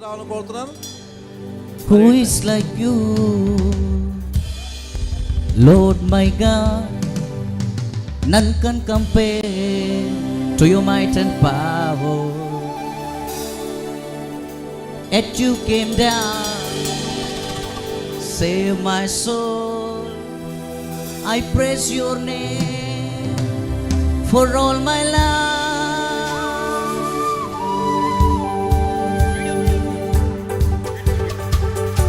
రావాలని కోరుతున్నాను. Who is like you, Lord my God? None can compare to your might and power. Yet you came down, save my soul. I praise your name for all my life.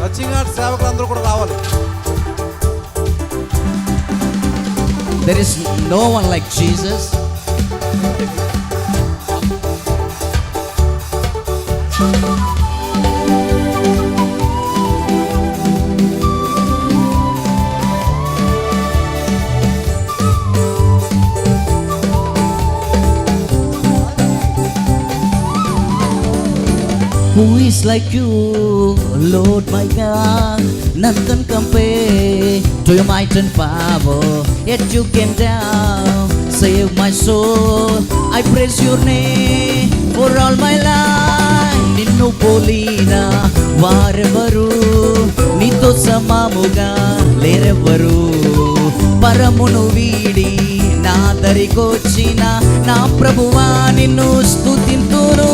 ఖచ్చితంగా సేవకులందరూ కూడా రావాలి. There is no one like Jesus. Who is like you, Lord my God? None can compare to your might and power. Yet you came down, save my soul. I praise your name for all my life. Ninnu polina varevaru, nito samamuga lerevaru. Paramunu veedi na darikochina na Prabuva ninnu stutintunu.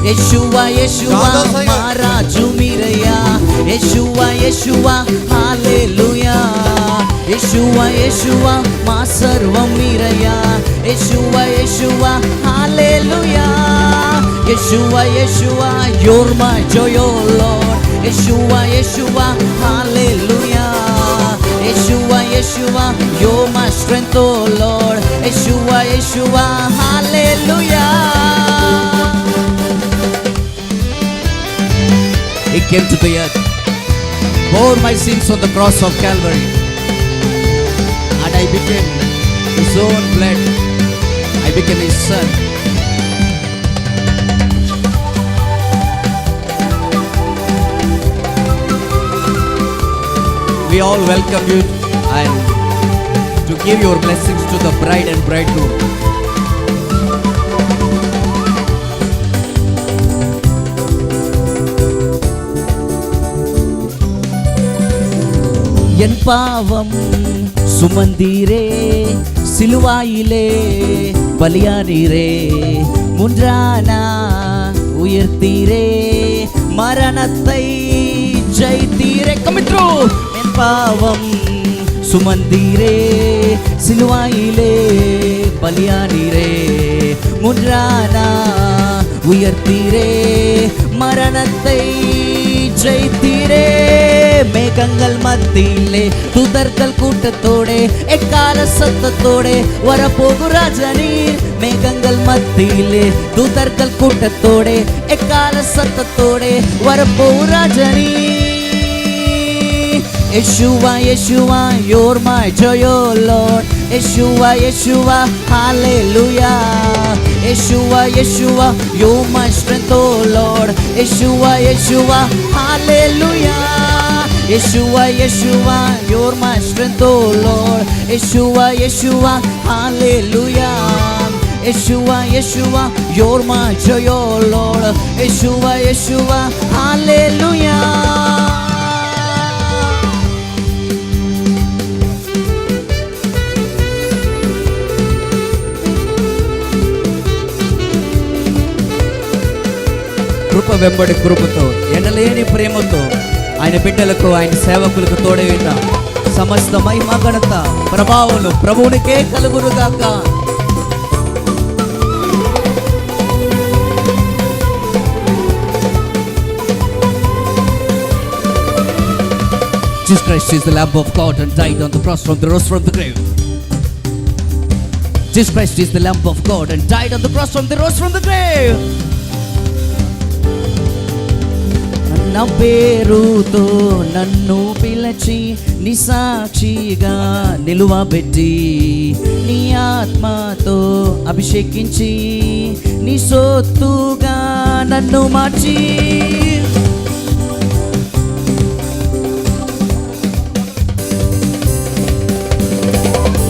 Yeshua, Yeshua, Maharaju Miraya. Yeshua, Yeshua, Hallelujah. Yeshua, Yeshua, Ma Sarvam Miraya. Yeshua, Yeshua, Hallelujah. Yeshua, Yeshua, you're my joy, oh Lord. Yeshua, Yeshua, Hallelujah. Yeshua, Yeshua, you're my strength, oh Lord. Yeshua, Yeshua, Hallelujah. He came to the earth, bore my sins on the cross of Calvary, and I became his own blood. I became his son. We all welcome you and to give your blessings to the bride and bridegroom. என் பாவம் சுமந்தீரே, சிலுவாயிலே பலியானீரே, முன்றானா உயர்த்தீரே, மரணத்தை ஜெயித்தீரே. Come through. என் பாவம் சுமந்தீரே, சிலுவாயிலே பலியானீரே, முன்றானா உயர்த்தீரே, மரணத்தை ஜெயித்தீரே. மேகங்கள் மத்தியிலே துதர்கள் கூட்டத்தோடே எக்கால சத்தத்தோடே வரப்போகு ராஜனீர். மேகங்கள் மத்தியிலே துதர்கள் கூட்டத்தோடே எக்கால சத்தத்தோடே வரப்போகு ராஜனீர். Yeshua, Yeshua, you're my joy, oh Lord. Yeshua, Yeshua, Hallelujah. Yeshua, Yeshua, you're my strength, oh Lord. Yeshua, Yeshua, Hallelujah. Yeshua, Yeshua, you're my strength, oh Lord. Yeshua, Yeshua, Hallelujah. Yeshua, Yeshua, you're my joy, oh Lord. Yeshua, Yeshua, Hallelujah. కృప వెంబడి కృపతో ఎనలేని ప్రేమతో ఆయన బిడ్డలకు ఆయన సేవకులకు తోడే ఉంటాం. సమస్త మహిమ ఘనత ప్రభావములు ప్రభువునికే కలుగునుగాక. Jesus Christ is the Lamb of God and died on the cross from the rose from the grave. Jesus Christ is the Lamb of God and died on the cross from the rose from the grave. నా పేరుతో నన్ను పిలిచి నీ సాక్షిగా నిలువబెట్టి నీ ఆత్మతో అభిషేకించి నీ సొత్తుగా నన్ను మార్చి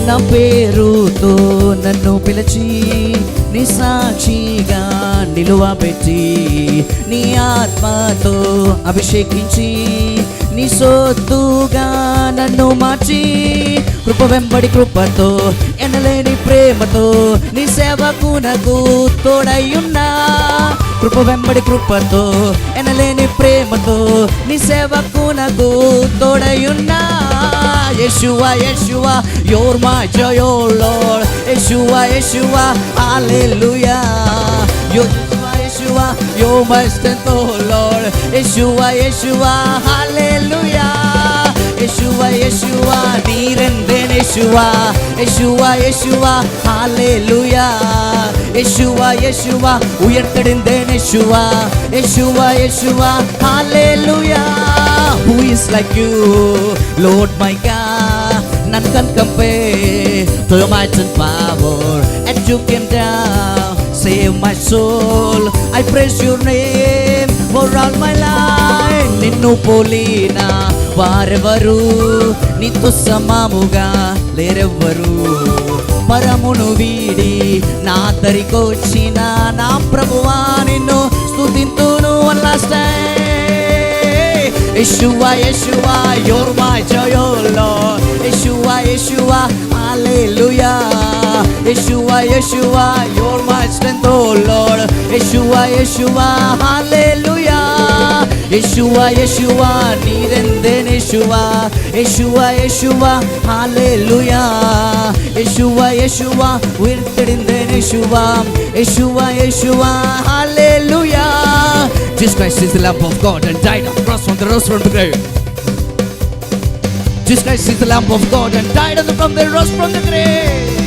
నా పేరుతో నన్ను పిలిచి నీ సాక్షిగా నిలువబెట్టి నీ ఆత్మతో అభిషేకించి నీ సొత్తుగా నన్ను మార్చి కృప వెంబడి కృపతో ఎనలేని ప్రేమతో నీ సేవకునకు తోడయ్యున్నా కృప వెంబడి కృపతో ఎనలేని ప్రేమతో నీ సేవకునకు తోడయ్యున్నా Yeshua, Yeshua, you're my joy, oh Lord. Yeshua, Yeshua, hallelujah. Yeshua, Yeshua, you're my strength, oh Lord. Yeshua, Yeshua, hallelujah. Yeshua, Yeshua, neerenden Yeshua. Yeshua, Yeshua, hallelujah. Yeshua, Yeshua, uyarthedinden Yeshua. Yeshua, Yeshua, hallelujah. Who is like you, Lord my God? None can compare to your might and power. And you came down, save my soul. I praise your name for all my life. Ninnu polina varevaru, nittu samamuga lerevaru. పరమును వీడి నా దరికొచ్చిన నా ప్రభువా నిన్ను స్తుతింతును one last time. Yeshua, Yeshua, you're my joy, oh Lord. Yeshua, Yeshua, hallelujah. Yeshua, Yeshua, you're my strength, oh Lord. Yeshua, Yeshua, hallelujah. Yeshua, Yeshua, neerenden Yeshua. Yeshua, Yeshua, hallelujah. Yeshua, Yeshua, uyarthedinden Yeshua. Yeshua, Yeshua, hallelujah. Jesus Christ is the Lamb of God and died on the cross from the grave. Jesus Christ is the Lamb of God and died on the from the rose from the grave.